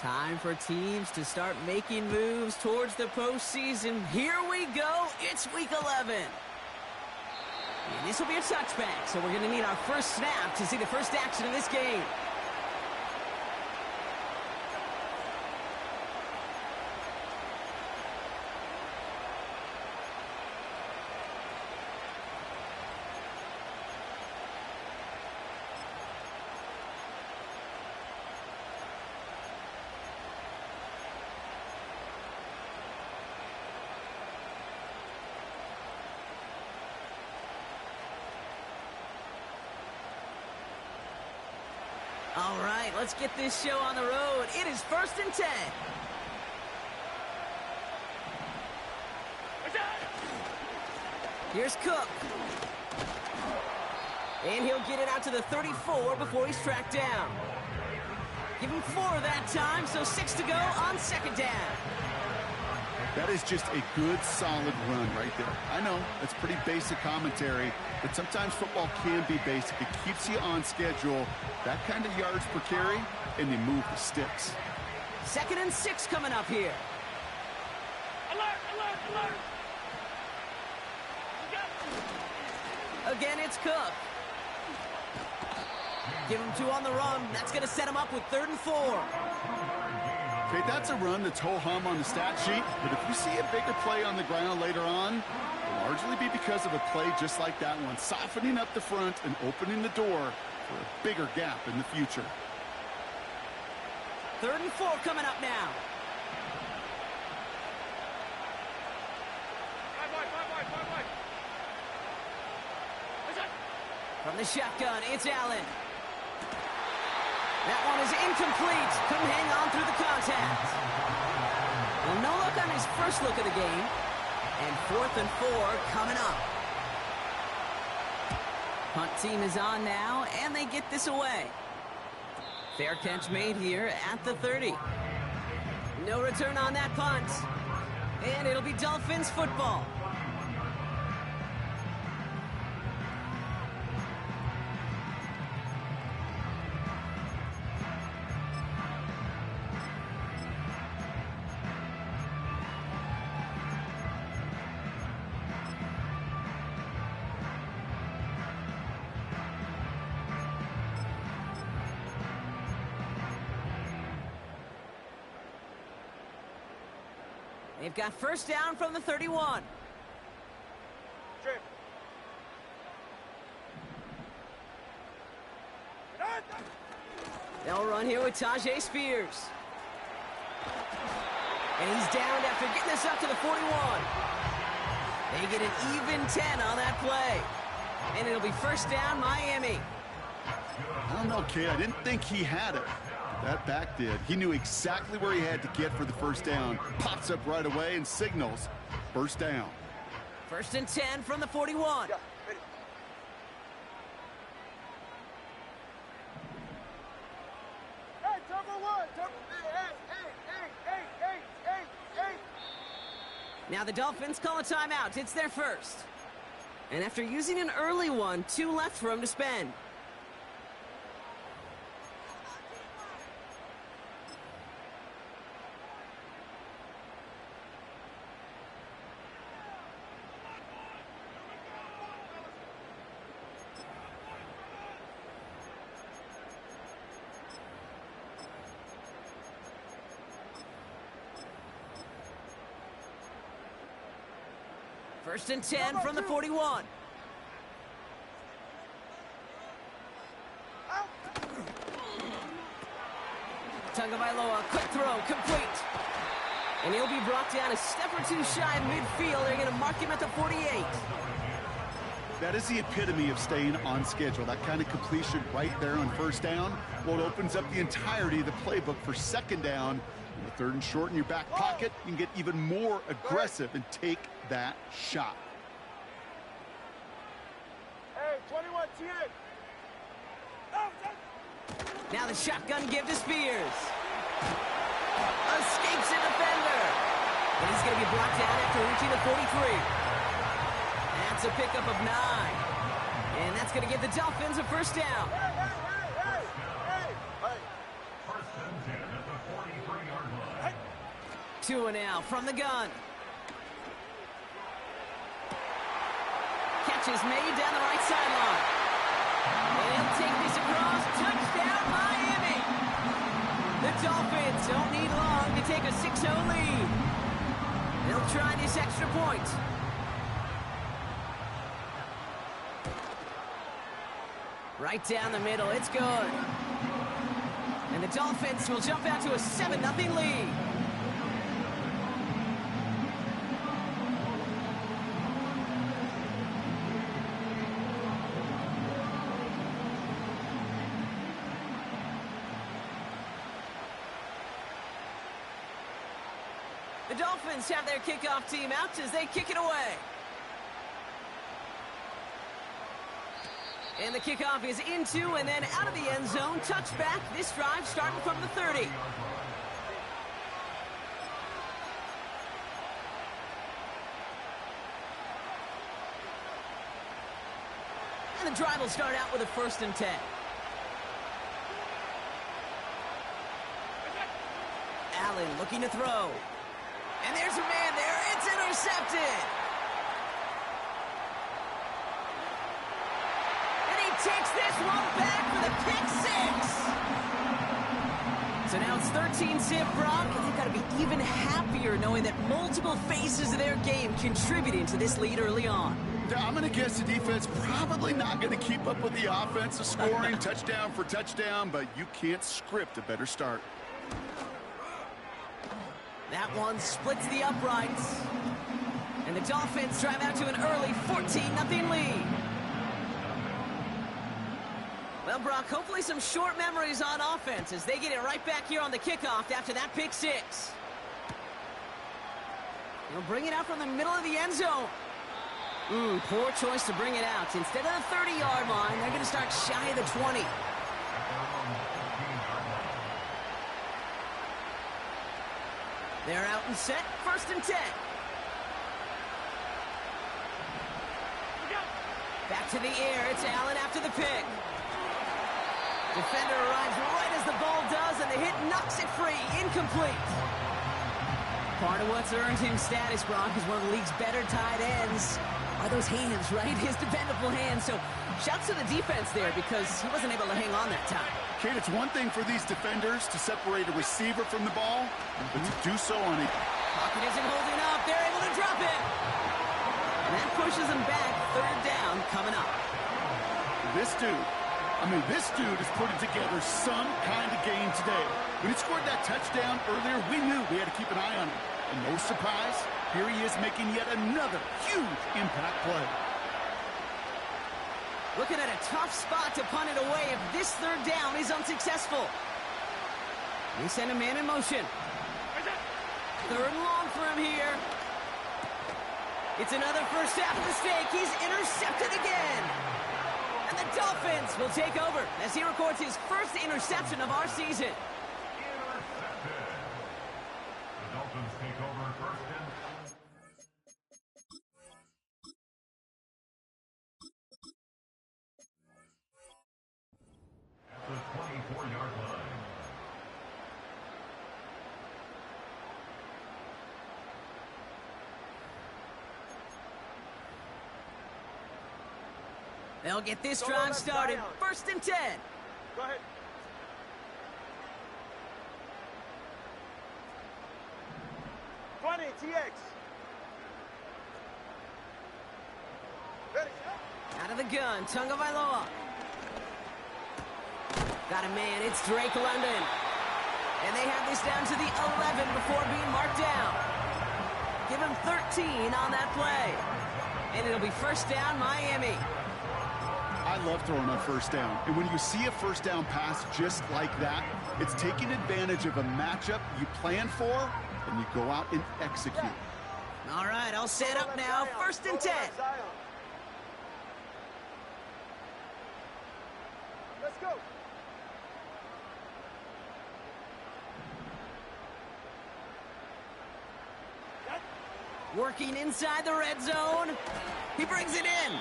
Time for teams to start making moves towards the postseason. Here we go. It's week 11. And this will be a touchback, so we're going to need our first snap to see the first action of this game. All right, let's get this show on the road. It is 1st and 10. Here's Cook. And he'll get it out to the 34 before he's tracked down. Give him 4 that time, so 6 to go on 2nd down. That is just a good, solid run right there. I know, that's pretty basic commentary, but sometimes football can be basic. It keeps you on schedule, that kind of yards per carry, and they move the sticks. 2nd and 6 coming up here. Alert, alert, alert! Again, it's Cook. Give him 2 on the run. That's going to set him up with 3rd and 4. Okay, that's a run that's ho-hum on the stat sheet, but if you see a bigger play on the ground later on, it'll largely be because of a play just like that one, softening up the front and opening the door for a bigger gap in the future. 3rd and 4 coming up now. From the shotgun, it's Allen. That one is incomplete. Couldn't hang on through the contact. Well, no luck on his first look of the game. And 4th and 4 coming up. Punt team is on now, and they get this away. Fair catch made here at the 30. No return on that punt. And it'll be Dolphins football. They've got 1st down from the 31. They'll run here with Tajay Spears. And he's downed after getting this up to the 41. They get an even 10 on that play. And it'll be 1st down, Miami. I don't know, kid. I didn't think he had it. That back did. He knew exactly where he had to get for the 1st down. Pops up right away and signals 1st down. 1st and 10 from the 41. Yeah, ready. Hey, turbo 1. Hey. Now the Dolphins call a timeout. It's their first. And after using an early one, 2 left for him to spend. First and 10 from the 41. Tagovailoa, quick throw, complete. And he'll be brought down a step or 2 shy of midfield. They're going to mark him at the 48. That is the epitome of staying on schedule. That kind of completion right there on 1st down. Well, it opens up the entirety of the playbook for 2nd down. And the 3rd and short in your back pocket, you can get even more aggressive and take that shot. Hey, 21 TA. Now the shotgun give to Spears. Escapes a defender. And he's going to be brought down after reaching the 43. That's a pickup of 9. And that's going to give the Dolphins a 1st down. Hey. Tua now from the gun. Catch is made down the right sideline. And he'll take this across. Touchdown, Miami. The Dolphins don't need long to take a 6-0 lead. They'll try this extra point. Right down the middle, it's good. And the Dolphins will jump out to a 7-0 lead. The Dolphins have their kickoff team out as they kick it away. And the kickoff is into and then out of the end zone. Touchback. This drive starting from the 30. And the drive will start out with a 1st and 10. Allen looking to throw. And there's a man there. It's intercepted. And he takes this one back for the pick 6. So now it's 13-zip, Brock. And they've got to be even happier knowing that multiple phases of their game contributing to this lead early on. I'm going to guess the defense probably not going to keep up with the offensive scoring touchdown for touchdown, but you can't script a better start. That one splits the uprights. And the Dolphins drive out to an early 14-0 lead. Well, Brock, hopefully some short memories on offense as they get it right back here on the kickoff after that pick 6. He'll bring it out from the middle of the end zone. Poor choice to bring it out. Instead of the 30-yard line, they're going to start shy of the 20. They're out and set. 1st and 10. Back to the air. It's Allen after the pick. Defender arrives right as the ball does, and the hit knocks it free. Incomplete. Part of what's earned him status, Brock, is one of the league's better tight ends. Are those hands, right? His dependable hands. So shouts to the defense there because he wasn't able to hang on that time. Kate, it's one thing for these defenders to separate a receiver from the ball, but to do so on a... Pocket isn't holding up. They're able to drop it. And that pushes him back. 3rd down coming up. This dude is putting together some kind of game today. When he scored that touchdown earlier, we knew we had to keep an eye on him. And no surprise, here he is making yet another huge impact play. Looking at a tough spot to punt it away if this 3rd down is unsuccessful. They send a man in motion. 3rd and long for him here. It's another first half mistake. He's intercepted again. And the Dolphins will take over as he records his first interception of our season. Intercepted. The Dolphins take over 1st and 10. At the 24-yard line. They'll get this drive started. 1st and 10. Go ahead. TX. Ready. Out of the gun, Tagovailoa. Got a man, it's Drake London. And they have this down to the 11 before being marked down. Give him 13 on that play. And it'll be 1st down, Miami. I love throwing on 1st down. And when you see a 1st down pass just like that, it's taking advantage of a matchup you plan for, and you go out and execute. All right, I'll set up now. 1st and 10. Let's go. Working inside the red zone. He brings it in.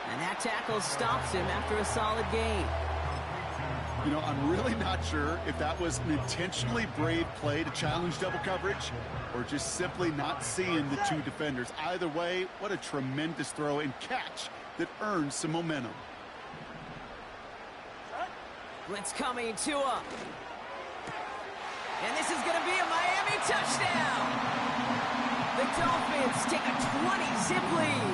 And that tackle stops him after a solid gain. You know, I'm really not sure if that was an intentionally brave play to challenge double coverage or just simply not seeing the two defenders. Either way, what a tremendous throw and catch that earns some momentum. Blitz coming, Tua. And this is going to be a Miami touchdown. The Dolphins take a 20-zip lead.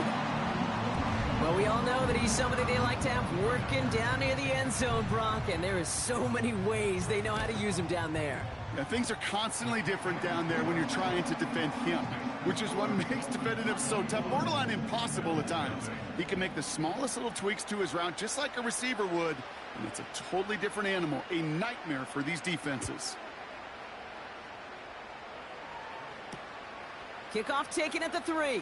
Well, we all know that he's somebody they like to have working down near the end zone, Brock, and there is so many ways they know how to use him down there. Yeah, things are constantly different down there when you're trying to defend him, which is what makes defending him so tough, borderline impossible at times. He can make the smallest little tweaks to his route just like a receiver would, and it's a totally different animal, a nightmare for these defenses. Kickoff taken at the 3.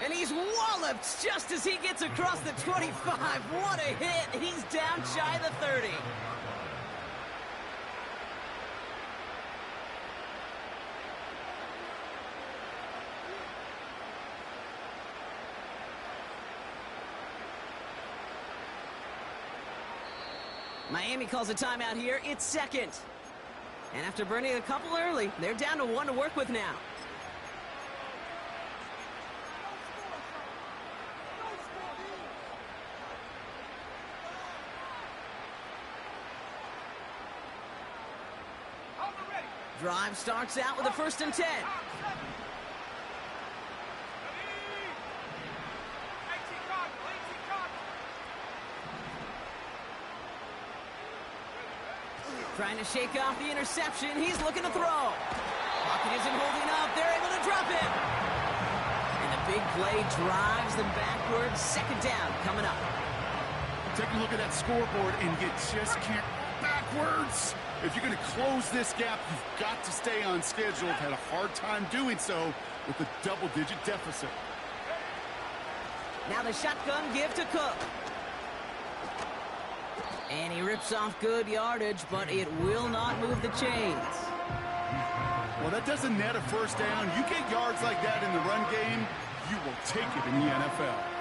And he's walloped just as he gets across the 25. What a hit. He's down shy of the 30. Miami calls a timeout here. It's second. And after burning a couple early, they're down to 1 to work with now. Drive starts out with a 1st and 10. Trying to shake off the interception. He's looking to throw. Pocket isn't holding up. They're able to drop it. And the big play drives them backwards. 2nd down coming up. Take a look at that scoreboard, and you just can't backwards. If you're going to close this gap, you've got to stay on schedule. I've had a hard time doing so with a double-digit deficit. Now the shotgun give to Cook. And he rips off good yardage, but it will not move the chains. Well, that doesn't net a 1st down. You get yards like that in the run game, you will take it in the NFL.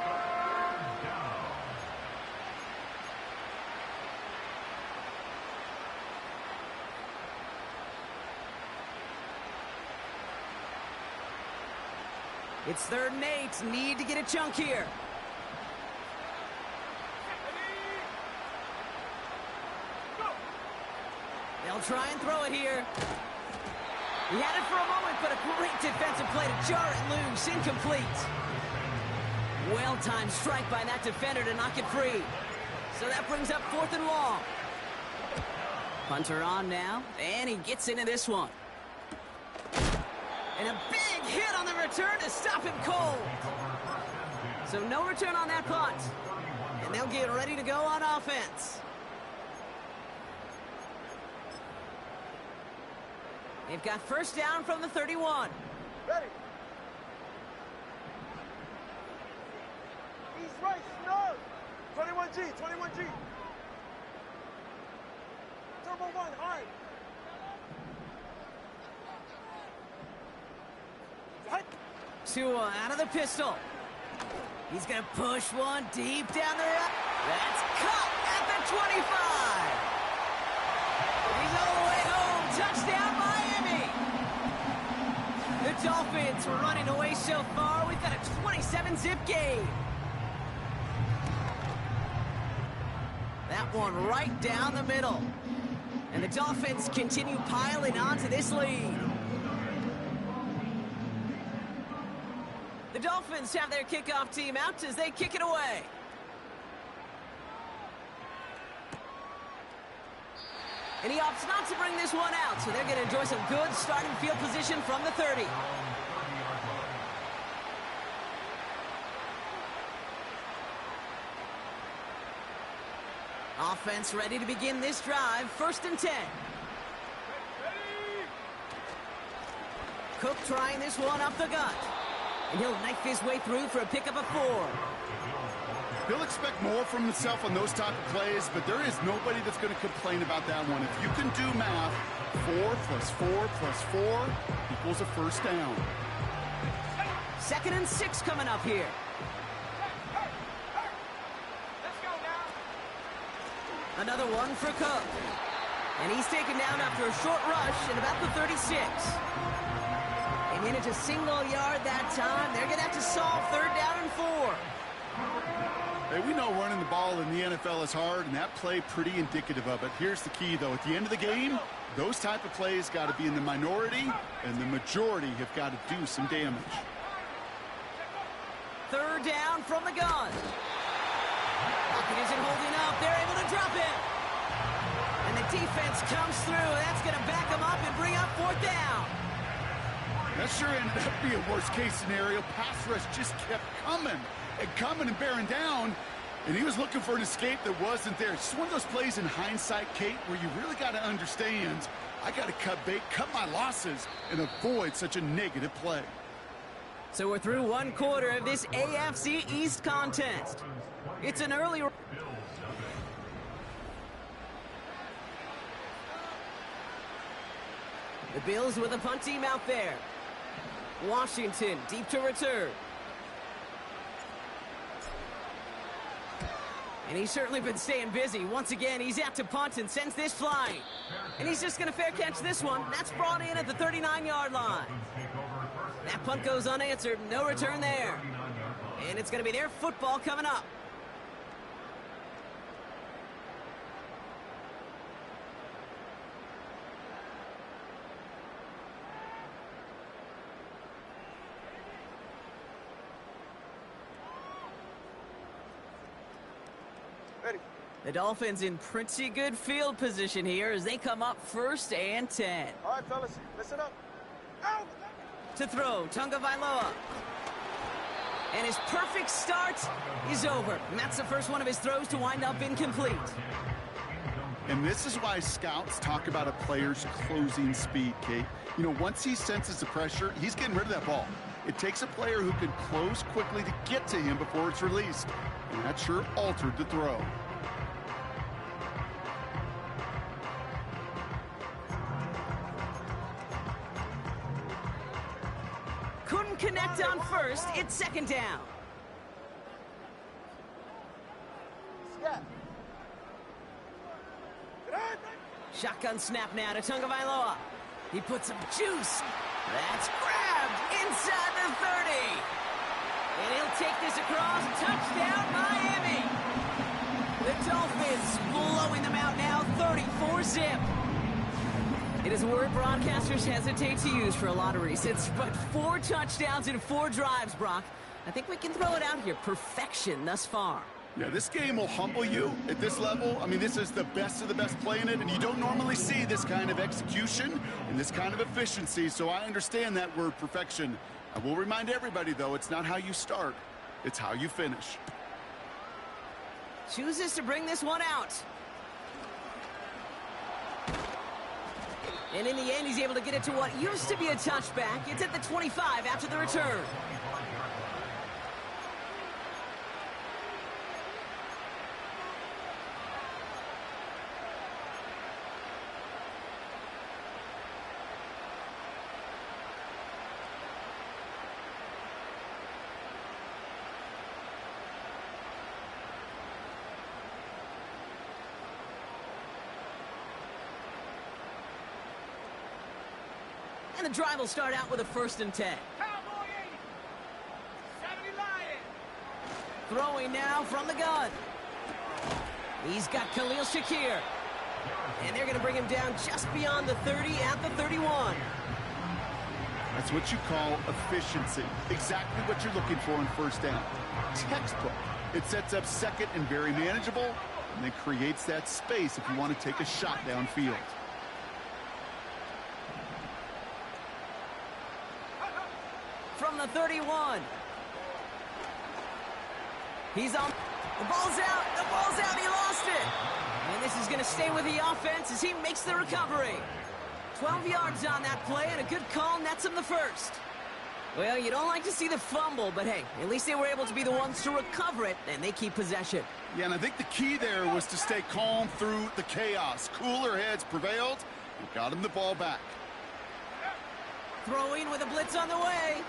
It's 3rd and 8. Need to get a chunk here. They'll try and throw it here. He had it for a moment, but a great defensive play to jar it loose. Incomplete. Well-timed strike by that defender to knock it free. So that brings up 4th and long. Punter on now, and he gets into this one. And a big hit on the return to stop him cold. So no return on that punt. And they'll get ready to go on offense. They've got 1st down from the 31. Ready. He's right, snug. 21G, 21G. Turbo 1, hard. Tua out of the pistol. He's going to push one deep down the road. That's caught at the 25. He's all the way home. Touchdown, Miami. The Dolphins were running away so far. We've got a 27-zip game. That one right down the middle. And the Dolphins continue piling onto this lead. The Dolphins have their kickoff team out as they kick it away. And he opts not to bring this one out, so they're going to enjoy some good starting field position from the 30. Offense ready to begin this drive. 1st and 10. Cook trying this one up the gut. And he'll knife his way through for a pickup of 4. He'll expect more from himself on those type of plays, but there is nobody that's going to complain about that one. If you can do math, 4 plus 4 plus 4 equals a 1st down. 2nd and 6 coming up here. Let's go now. Another one for Cook. And he's taken down after a short rush at about the 36. They managed a single yard that time. They're going to have to solve 3rd down and 4. Hey, we know running the ball in the NFL is hard, and that play pretty indicative of it. Here's the key, though. At the end of the game, those type of plays got to be in the minority, and the majority have got to do some damage. 3rd down from the gun. Pocket isn't holding up. They're able to drop it. And the defense comes through. That's going to back them up and bring up 4th down. That sure ended up being a worst-case scenario. Pass rush just kept coming and bearing down, and he was looking for an escape that wasn't there. It's just one of those plays in hindsight, Kate, where you really got to understand, I got to cut bait, cut my losses, and avoid such a negative play. So we're through 1 quarter of this AFC East contest. It's an early... The Bills with a punt team out there. Washington deep to return. And he's certainly been staying busy. Once again, he's out to punt and sends this flying. And he's just going to fair catch this one. That's brought in at the 39-yard line. That punt goes unanswered. No return there. And it's going to be their football coming up. Ready. The Dolphins in pretty good field position here as they come up 1st and 10. All right, fellas, listen up. Out! To throw, Tagovailoa. And his perfect start is over. And that's the first one of his throws to wind up incomplete. And this is why scouts talk about a player's closing speed, Kate. You know, once he senses the pressure, he's getting rid of that ball. It takes a player who can close quickly to get to him before it's released. And that sure altered the throw. Couldn't connect on first. It's 2nd down. Scat. Get on. Shotgun snap now to Tagovailoa. He puts some juice. That's grabbed inside the 30. And he'll take this across. Touchdown, Miami. The Dolphins blowing them out now, 34-zip. It is a word broadcasters hesitate to use for a lot of reasons, but 4 touchdowns in 4 drives, Brock. I think we can throw it out here. Perfection thus far. Yeah, this game will humble you at this level. I mean, this is the best of the best playing it, and you don't normally see this kind of execution and this kind of efficiency, so I understand that word perfection. I will remind everybody, though, it's not how you start, it's how you finish. Chooses to bring this one out. And in the end, he's able to get it to what used to be a touchback. It's at the 25 after the return. And the drive will start out with a 1st and 10. Cowboy 80. 70 Lion. Throwing now from the gun. He's got Khalil Shakir. And they're going to bring him down just beyond the 30 at the 31. That's what you call efficiency. Exactly what you're looking for on 1st down. Textbook. It sets up 2nd and very manageable, and then creates that space if you want to take a shot downfield. From the 31. He's on. The ball's out. The ball's out. He lost it. And this is going to stay with the offense as he makes the recovery. 12 yards on that play, and a good call nets him the 1st. Well, you don't like to see the fumble, but hey, at least they were able to be the ones to recover it, and they keep possession. Yeah, and I think the key there was to stay calm through the chaos. Cooler heads prevailed and got him the ball back. Throwing with a blitz on the way.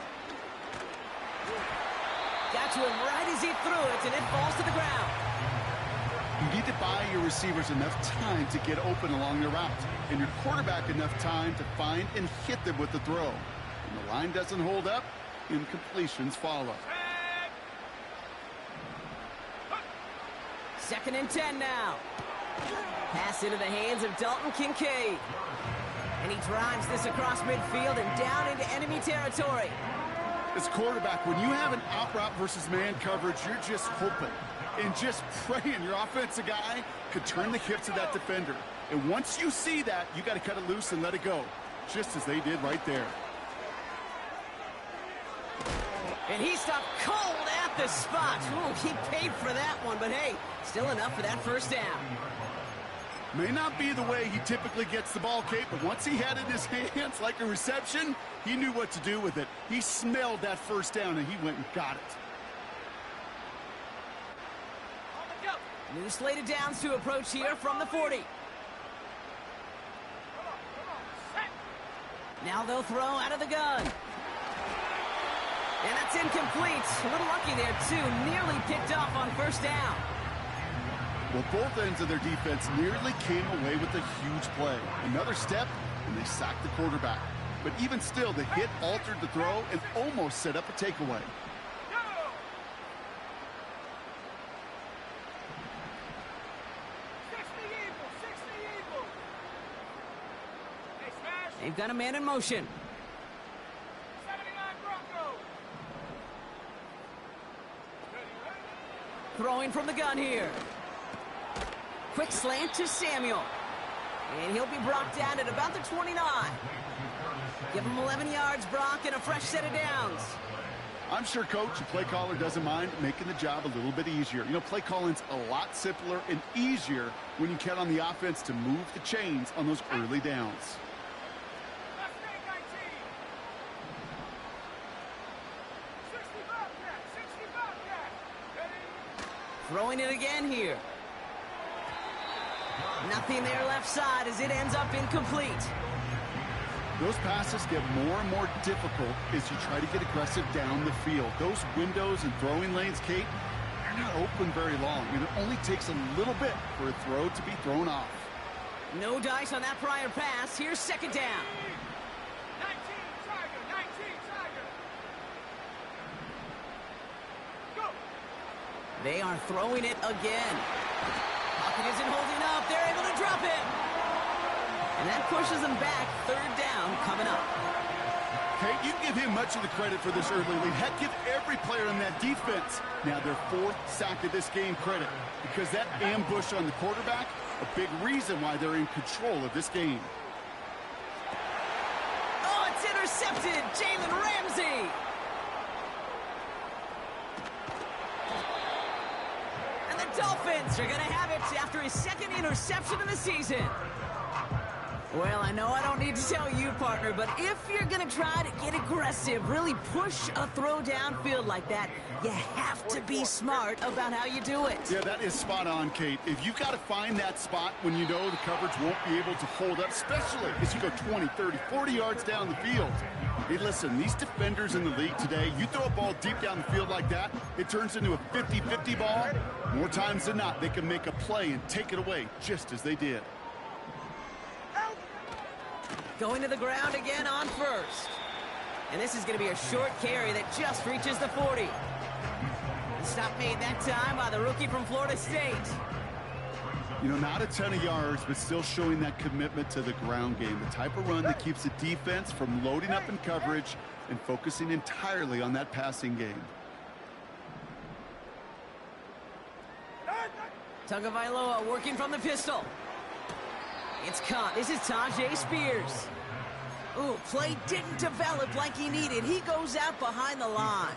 Got to him right as he threw it, and it falls to the ground. You need to buy your receivers enough time to get open along their route, and your quarterback enough time to find and hit them with the throw. When the line doesn't hold up, incompletions follow. 2nd and 10 now. Pass into the hands of Dalton Kincaid. And he drives this across midfield and down into enemy territory. As quarterback, when you have an out route versus man coverage, you're just hoping and just praying your offensive guy could turn the hips of that defender. And once you see that, you got to cut it loose and let it go, just as they did right there. And he stopped cold at the spot. Ooh, he paid for that one, but hey, still enough for that first down. May not be the way he typically gets the ball, Kate, but once he had it in his hands like a reception, he knew what to do with it. He smelled that first down, and he went and got it. New slated downs to approach here from the 40. Now they'll throw out of the gun. And that's incomplete. A little lucky there, too. Nearly picked off on first down. Well, both ends of their defense nearly came away with a huge play. Another step, and they sacked the quarterback. But even still, the hit altered the throw and almost set up a takeaway. They've got a man in motion. Throwing from the gun here. Quick slant to Samuel. And he'll be brought down at about the 29. Give him 11 yards, Brock, and a fresh set of downs. I'm sure Coach and play caller doesn't mind making the job a little bit easier. You know, play calling's a lot simpler and easier when you count on the offense to move the chains on those early downs. Throwing it again here. Nothing there left side as it ends up incomplete. Those passes get more and more difficult as you try to get aggressive down the field. Those windows and throwing lanes, Kate, they're not open very long, and it only takes a little bit for a throw to be thrown off. No dice on that prior pass. Here's 2nd down. 19 Tiger. Go. They are throwing it again. Pocket isn't holding up. They're able to drop it. And that pushes them back. 3rd down coming up. Hey, you give him much of the credit for this early lead. Heck, give every player on that defense now their 4th sack of this game credit, because that ambush on the quarterback, a big reason why they're in control of this game. Oh, it's intercepted. Jalen Ramsey. And the Dolphins are going to have it after his 2nd interception of the season. Well, I know I don't need to tell you, partner, but if you're going to try to get aggressive, really push a throw downfield like that, you have to be smart about how you do it. Yeah, that is spot on, Kate. If you've got to find that spot when you know the coverage won't be able to hold up, especially as you go 20, 30, 40 yards down the field. Hey, listen, these defenders in the league today, you throw a ball deep down the field like that, it turns into a 50-50 ball. More times than not, they can make a play and take it away, just as they did. Going to the ground again on 1st. And this is going to be a short carry that just reaches the 40. The stop made that time by the rookie from Florida State. You know, not a ton of yards, but still showing that commitment to the ground game. The type of run that keeps the defense from loading up in coverage and focusing entirely on that passing game. Tagovailoa working from the pistol. It's caught. This is Tajay Spears. Ooh, play didn't develop like he needed. He goes out behind the line.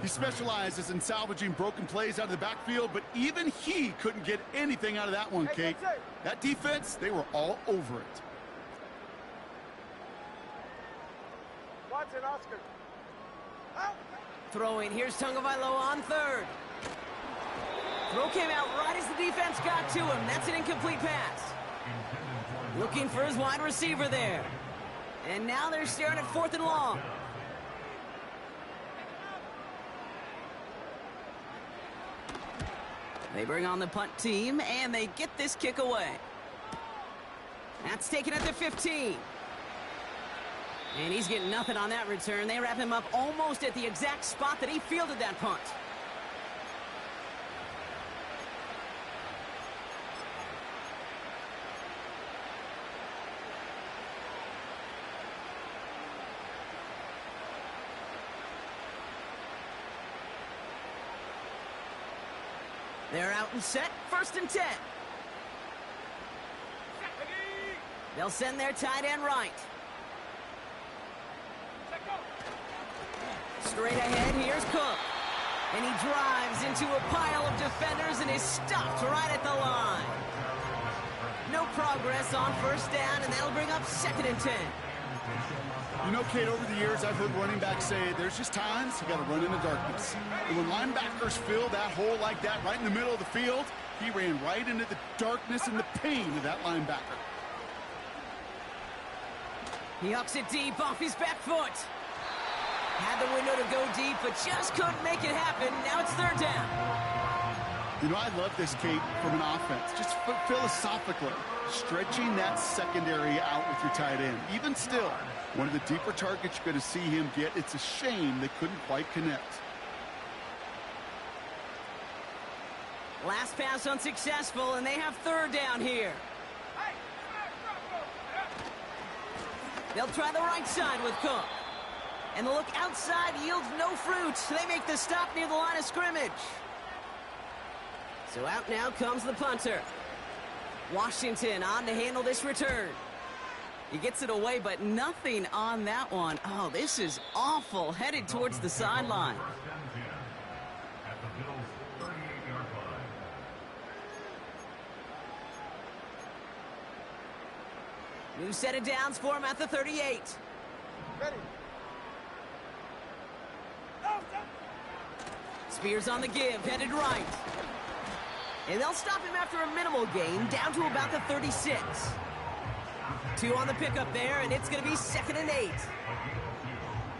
He specializes in salvaging broken plays out of the backfield, but even he couldn't get anything out of that one, Kate. That defense, they were all over it. Watson, Oscar. Out. Throwing. Here's Tagovailoa on 3rd. Throw came out right as the defense got to him. That's an incomplete pass. Looking for his wide receiver there. And now they're staring at 4th and long. They bring on the punt team, and they get this kick away. That's taken at the 15. And he's getting nothing on that return. They wrap him up almost at the exact spot that he fielded that punt. They're out and set, 1st and 10. They'll send their tight end right. Straight ahead, here's Cook. And he drives into a pile of defenders and is stopped right at the line. No progress on 1st down, and that'll bring up 2nd and 10. You know, Kate, over the years, I've heard running backs say there's just times you got to run in the darkness. And when linebackers fill that hole like that right in the middle of the field, he ran right into the darkness and the pain of that linebacker. He hucks it deep off his back foot. Had the window to go deep, but just couldn't make it happen. Now it's 3rd down. You know, I love this, Kate, from an offense. Just philosophically, stretching that secondary out with your tight end. Even still, one of the deeper targets you're going to see him get. It's a shame they couldn't quite connect. Last pass unsuccessful, and they have 3rd down here. They'll try the right side with Cook. And the look outside yields no fruit. They make the stop near the line of scrimmage. So out now comes the punter. Washington on to handle this return. He gets it away, but nothing on that one. Oh, this is awful. Headed towards the sideline. At the Bills' 38-yard line. New set of downs for him at the 38. Ready. Spears on the give, headed right. And they'll stop him after a minimal gain, down to about the 36. 2 on the pickup there, and it's going to be 2nd and 8.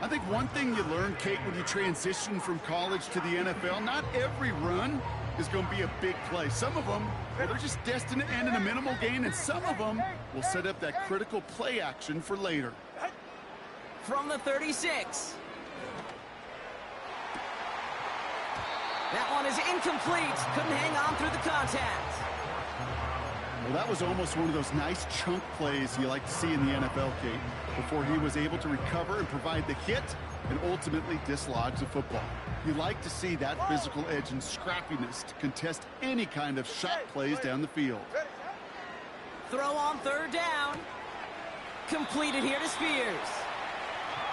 I think one thing you learn, Kate, when you transition from college to the NFL, not every run is going to be a big play. Some of them, they're just destined to end in a minimal gain, and some of them will set up that critical play action for later. From the 36. That one is incomplete. Couldn't hang on through the contact. Well, that was almost one of those nice chunk plays you like to see in the NFL, Kate, before he was able to recover and provide the hit and ultimately dislodge the football. You like to see that physical edge and scrappiness to contest any kind of shot plays down the field. Throw on 3rd down. Completed here to Spears.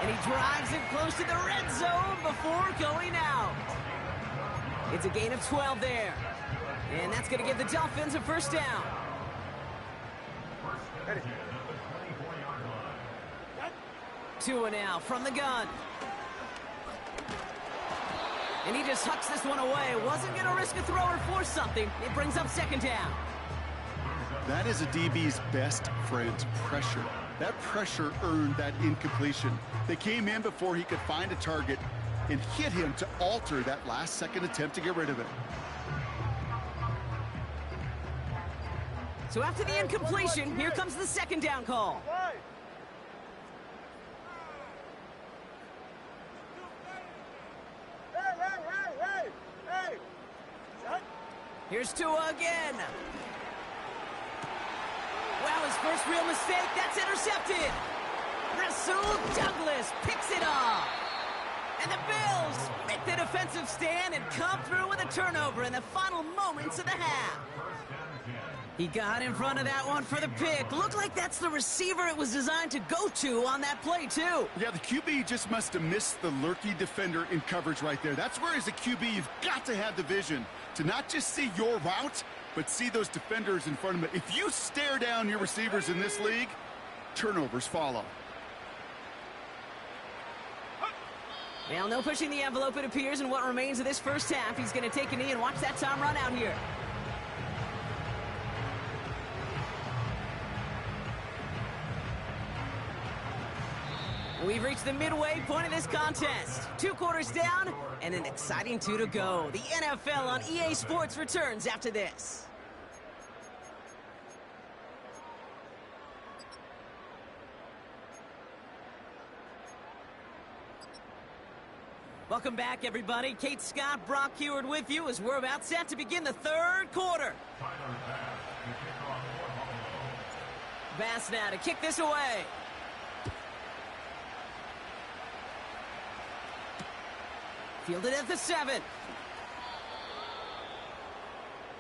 And he drives it close to the red zone before going out. It's a gain of 12 there. And that's going to give the Dolphins a 1st down. Ready. 2 now from the gun. And he just hucks this one away. Wasn't going to risk a throw or force something. It brings up 2nd down. That is a DB's best friend, pressure. That pressure earned that incompletion. They came in before he could find a target and hit him to alter that last-second attempt to get rid of it. So after the incompletion, here comes the 2nd down call. Hey! Here's Tua again. Well, his first real mistake, that's intercepted. Rasul Douglas picks it off. And the Bills make the defensive stand and come through with a turnover in the final moments of the half. He got in front of that one for the pick. Looked like that's the receiver it was designed to go to on that play, too. Yeah, the QB just must have missed the lurky defender in coverage right there. That's where, as a QB, you've got to have the vision to not just see your route, but see those defenders in front of it. If you stare down your receivers in this league, turnovers follow. Well, no pushing the envelope, it appears, in what remains of this first half. He's going to take a knee and watch that time run out here. We've reached the midway point of this contest. 2 quarters down and an exciting 2 to go. The NFL on EA Sports returns after this. Welcome back, everybody. Kate Scott, Brock Heward with you as we're about set to begin the 3rd quarter. Bass now to kick this away. Fielded at the 7.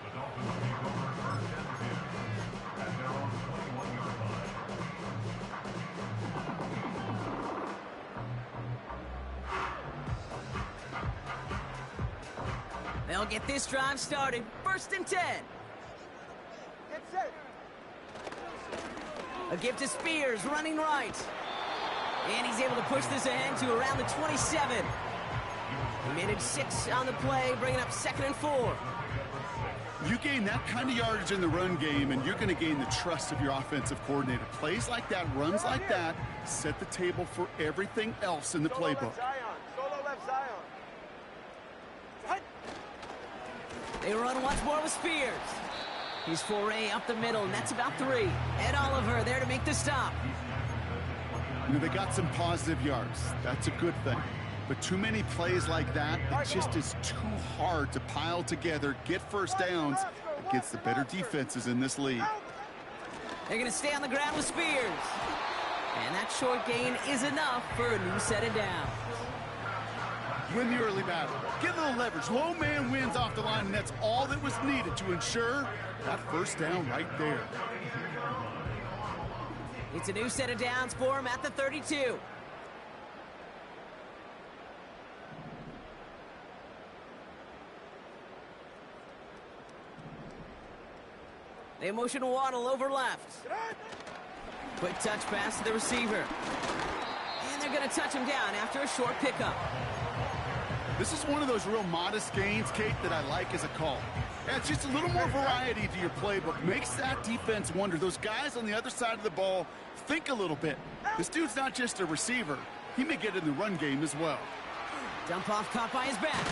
The Dolphins take over first and 10 at their own 21-yard line. They'll get this drive started. 1st and 10. Get set. A give to Spears, running right. And he's able to push this ahead to around the 27. He managed 6 on the play, bringing up 2nd and 4. You gain that kind of yardage in the run game, and you're going to gain the trust of your offensive coordinator. Plays like that, runs like that, set the table for everything else in the playbook. Solo left Zion. Hut. They run once more with Spears. He's foray up the middle, and that's about 3. Ed Oliver there to make the stop. You know, they got some positive yards. That's a good thing. But too many plays like that, it just is too hard to pile together, get first downs against the better defenses in this league. They're going to stay on the ground with Spears. And that short gain is enough for a new set of downs. Win the early battle. Get a little leverage. Low man wins off the line, and that's all that was needed to ensure that first down right there. It's a new set of downs for him at the 32. They motion Waddle over left. Quick touch pass to the receiver. And they're going to touch him down after a short pickup. This is one of those real modest gains, Kate, that I like as a call. Yeah, it's just a little more variety to your playbook. Makes that defense wonder. Those guys on the other side of the ball think a little bit. This dude's not just a receiver. He may get in the run game as well. Dump off caught by his back.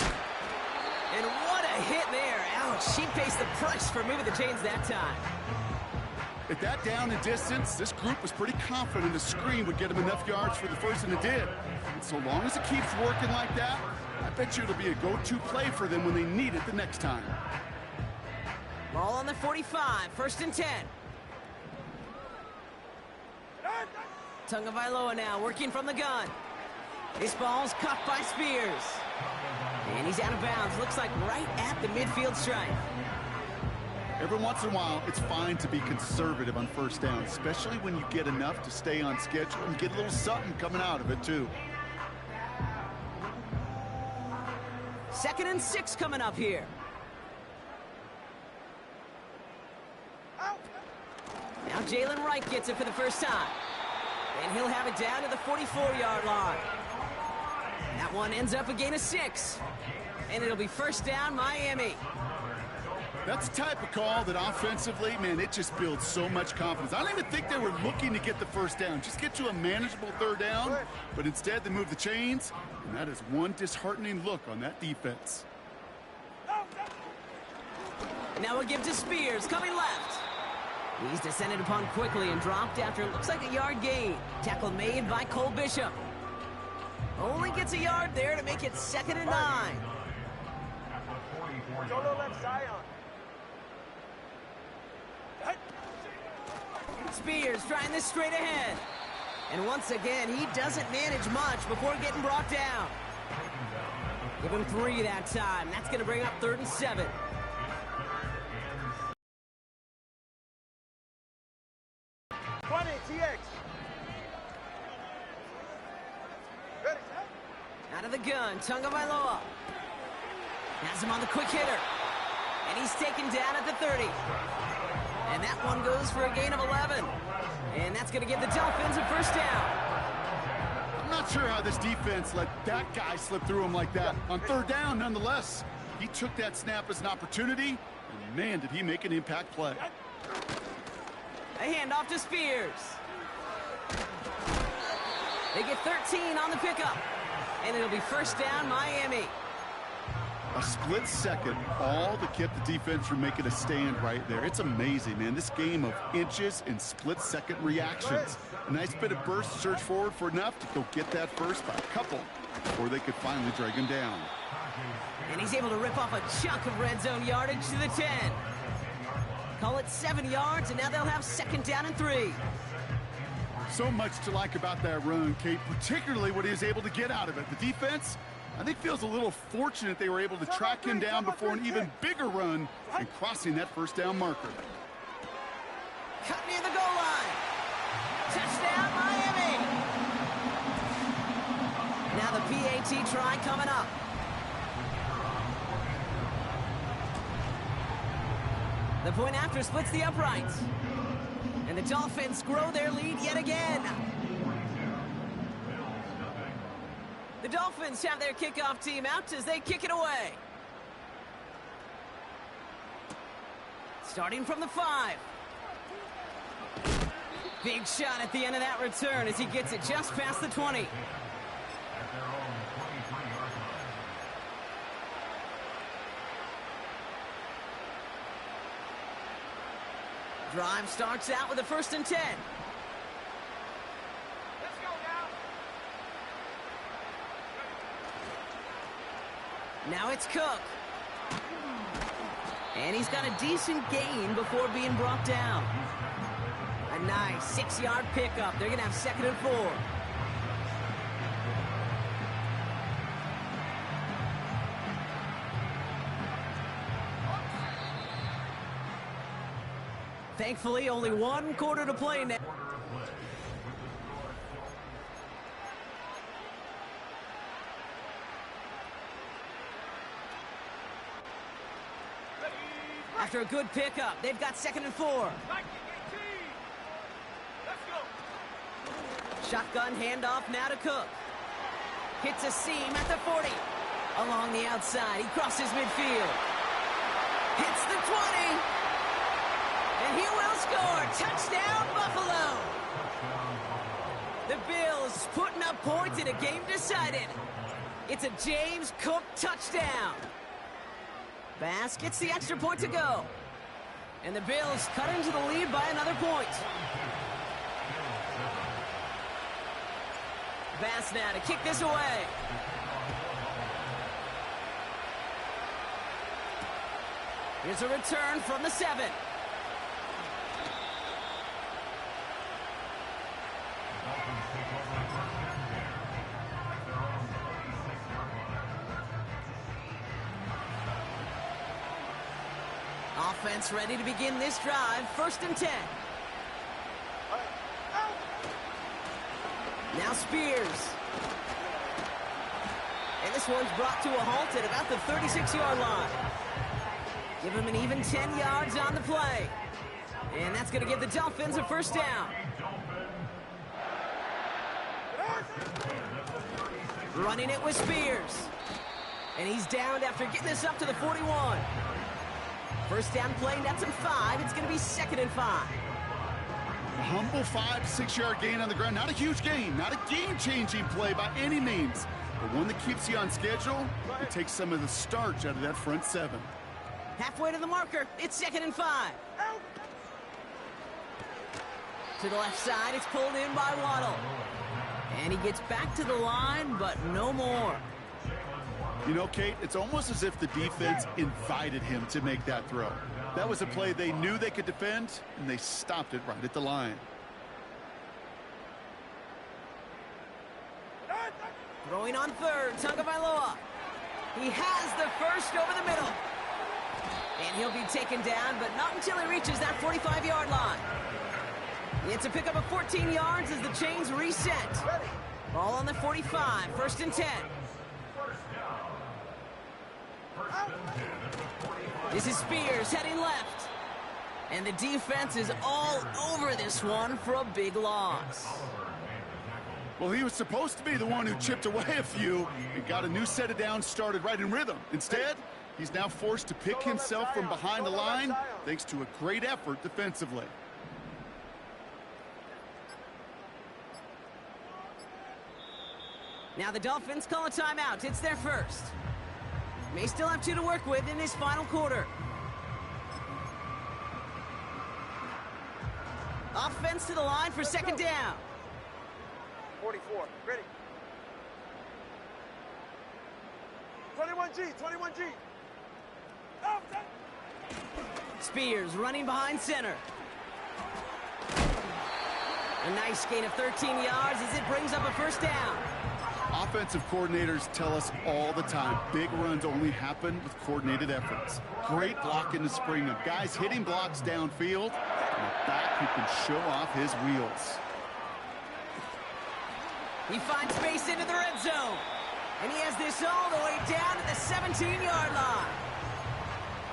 And what a hit there. Ouch, she pays the price for moving the chains that time. At that down and distance, this group was pretty confident the screen would get him enough yards for the first, and it did. And so long as it keeps working like that, I bet you it'll be a go-to play for them when they need it the next time. Ball on the 45, 1st and 10. Tagovailoa now working from the gun. This ball's caught by Spears. And he's out of bounds. Looks like right at the midfield stripe. Every once in a while, it's fine to be conservative on first down, especially when you get enough to stay on schedule and get a little something coming out of it, too. 2nd and 6 coming up here. Now Jalen Wright gets it for the first time. And he'll have it down to the 44-yard line. That one ends up a gain of 6. And it'll be first down, Miami. That's the type of call that offensively, man, it just builds so much confidence. I don't even think they were looking to get the first down. Just get to a manageable 3rd down. But instead, they move the chains. And that is one disheartening look on that defense. Now we'll give to Spears, coming left. He's descended upon quickly and dropped after it looks like a yard gain. Tackle made by Cole Bishop. Only gets a yard there to make it 2nd and 9. Solo left Zion. Spears trying this straight ahead. And once again, he doesn't manage much before getting brought down. Give him 3 that time. That's going to bring up 3rd and 7. TX. Ready. Out of the gun, Tagovailoa. Has him on the quick hitter. And he's taken down at the 30. And that one goes for a gain of 11. And that's going to give the Dolphins a first down. I'm not sure how this defense let that guy slip through him like that. On 3rd down, nonetheless, he took that snap as an opportunity, and man, did he make an impact play. A handoff to Spears. They get 13 on the pickup. And it'll be first down, Miami. A split second, all to keep the defense from making a stand right there. It's amazing, man. This game of inches and split-second reactions. A nice bit of burst, surge forward for enough to go get that first by a couple before they could finally drag him down. And he's able to rip off a chunk of red zone yardage to the 10. Call it 7 yards, and now they'll have second down and 3. So much to like about that run, Kate, particularly what he was able to get out of it. The defense, I think, feels a little fortunate they were able to track him down before an even bigger run and crossing that first down marker. Cut near the goal line. Touchdown, Miami. Now the PAT try coming up. The point after splits the uprights. And the Dolphins grow their lead yet again. The Dolphins have their kickoff team out as they kick it away. Starting from the 5. Big shot at the end of that return as he gets it just past the 20. At their own 23-yard line. Drive starts out with a 1st and 10. Let's go now. Now it's Cook. And he's got a decent gain before being brought down. A nice 6-yard pickup. They're going to have 2nd and 4. Thankfully, only 1 quarter to play now. After a good pickup, they've got 2nd and 4. Let's go. Shotgun handoff now to Cook. Hits a seam at the 40. Along the outside, he crosses midfield. Hits the 20. And he will score. Touchdown, Buffalo. The Bills putting up points in a game decided. It's a James Cook touchdown. Bass gets the extra point to go. And the Bills cut into the lead by another point. Bass now to kick this away. Here's a return from the 7. Offense ready to begin this drive. 1st and 10. Now Spears. And this one's brought to a halt at about the 36-yard line. Give him an even 10 yards on the play. And that's going to give the Dolphins a 1st down. Running it with Spears. And he's downed after getting this up to the 41. 1st down play, nets him 5. It's going to be 2nd and 5. A humble 5-6-yard gain on the ground. Not a huge gain, not a game-changing play by any means, but one that keeps you on schedule and takes some of the starch out of that front 7. Halfway to the marker, it's 2nd and 5. To the left side, it's pulled in by Waddle. And he gets back to the line, but no more. You know, Kate, it's almost as if the defense invited him to make that throw. That was a play they knew they could defend, and they stopped it right at the line. Throwing on 3rd, Tagovailoa. He has the first over the middle. And he'll be taken down, but not until he reaches that 45-yard line. It's a pickup of 14 yards as the chains reset. Ball on the 45, 1st and 10. This is Spears heading left. And the defense is all over this one for a big loss. Well, he was supposed to be the one who chipped away a few and got a new set of downs started right in rhythm. Instead, he's now forced to pick himself from behind the line thanks to a great effort defensively. Now the Dolphins call a timeout. It's their first. May still have 2 to work with in this final quarter. Offense to the line for second down. 44, ready. 21G, 21G. Oh, Spears running behind center. A nice gain of 13 yards as it brings up a first down. Offensive coordinators tell us all the time, big runs only happen with coordinated efforts. Great blocking to spring them. Guys hitting blocks downfield, and a back who can show off his wheels. He finds space into the red zone. And he has this all the way down to the 17-yard line.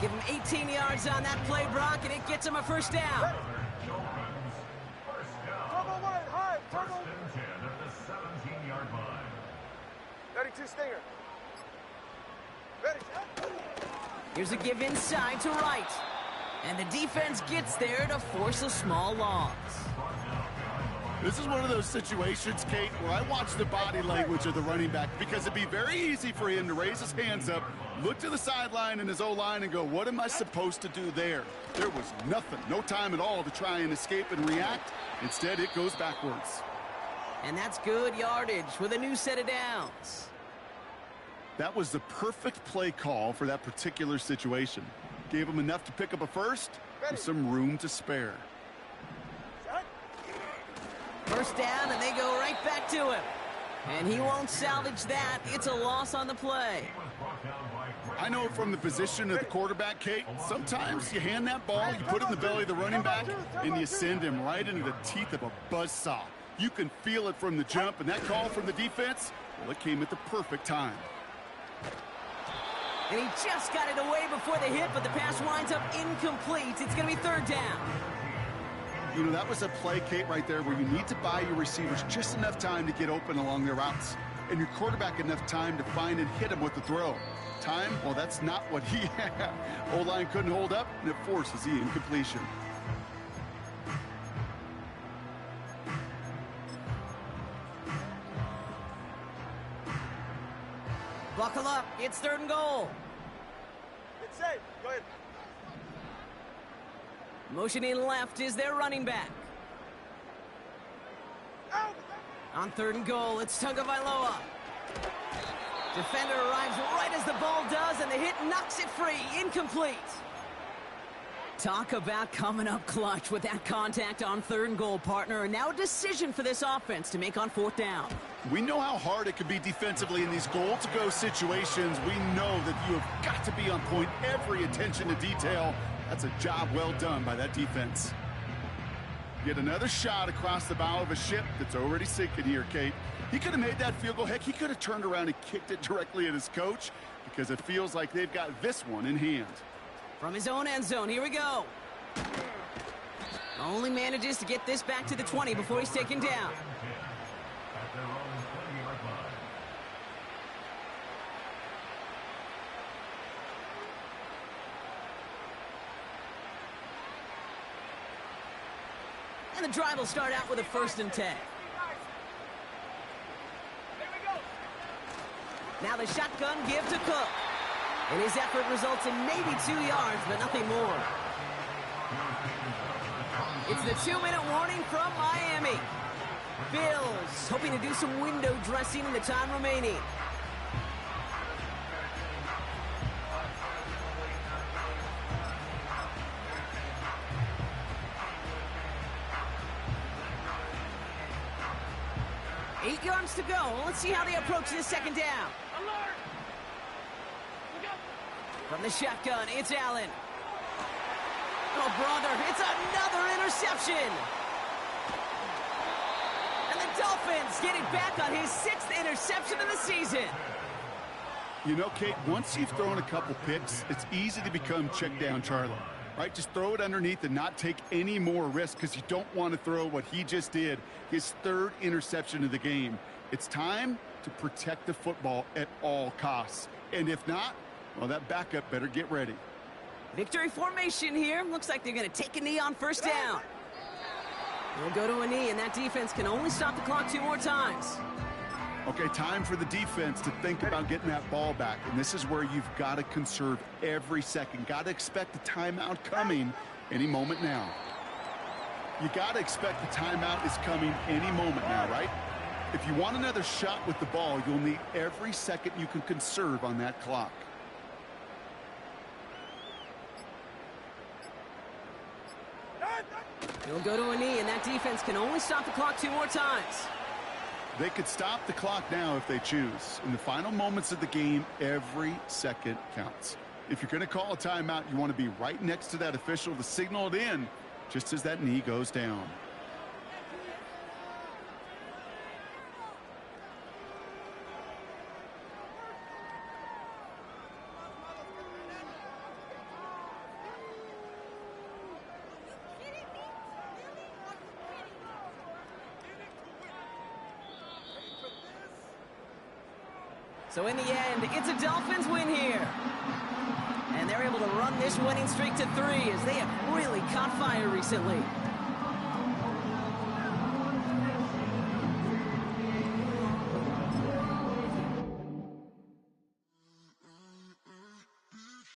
Give him 18 yards on that play, Brock, and it gets him a first down. Turbo wide, high, turbo. First and 10 at the 17-yard line. 32 Stinger. Ready, set. Here's a give inside to right. And the defense gets there to force a small loss. This is one of those situations, Kate, where I watch the body language of the running back because it'd be very easy for him to raise his hands up, look to the sideline and his O-line and go, what am I supposed to do there? There was nothing, no time at all to try and escape and react. Instead, it goes backwards. And that's good yardage with a new set of downs. That was the perfect play call for that particular situation. Gave him enough to pick up a first with some room to spare. First down, and they go right back to him. And he won't salvage that. It's a loss on the play. I know from the position of the quarterback, Kate, sometimes you hand that ball, you put it in the belly of the running back, and you send him right into the teeth of a buzzsaw. You can feel it from the jump, and that call from the defense, well, it came at the perfect time. And he just got it away before the hit, but the pass winds up incomplete. It's going to be third down. You know, that was a play, Kate, right there where you need to buy your receivers just enough time to get open along their routes. And your quarterback enough time to find and hit him with the throw. Time, well, that's not what he had. O-line couldn't hold up, and it forces the incompletion. Buckle up. It's third and goal. It's safe. Go ahead. Motioning left is their running back. Out. On third and goal, it's Tagovailoa. Defender arrives right as the ball does, and the hit knocks it free. Incomplete. Talk about coming up clutch with that contact on third and goal, partner. And now a decision for this offense to make on fourth down. We know how hard it can be defensively in these goal-to-go situations. We know that you have got to be on point, every attention to detail. That's a job well done by that defense. Yet another shot across the bow of a ship that's already sinking here, Kate. He could have made that field goal. Heck, he could have turned around and kicked it directly at his coach because it feels like they've got this one in hand. From his own end zone, here we go. Only manages to get this back to the 20 before he's taken down. At their own 20-yard line. And the drive will start out with a 1st and 10. Now the shotgun give to Cook. And his effort results in maybe 2 yards, but nothing more. It's the 2-minute warning from Miami. Bills hoping to do some window dressing in the time remaining. Eight yards to go. Let's see how they approach this second down. Alert! From the shotgun, it's Allen. Oh, brother, it's another interception. And the Dolphins getting back on his 6th interception of the season. You know, Kate, once you've thrown a couple picks, it's easy to become check down Charlie, right? Just throw it underneath and not take any more risk because you don't want to throw what he just did, his 3rd interception of the game. It's time to protect the football at all costs. And if not, well, that backup better get ready. Victory formation here. Looks like they're going to take a knee on first down. They'll go to a knee, and that defense can only stop the clock 2 more times. Okay, time for the defense to think about getting that ball back. And this is where you've got to conserve every second. Got to expect the timeout coming any moment now. You got to expect the timeout is coming any moment now, right? If you want another shot with the ball, you'll need every second you can conserve on that clock. He'll go to a knee, and that defense can only stop the clock 2 more times. They could stop the clock now if they choose. In the final moments of the game, every second counts. If you're going to call a timeout, you want to be right next to that official to signal it in just as that knee goes down. So in the end, it's a Dolphins win here. And they're able to run this winning streak to 3 as they have really caught fire recently.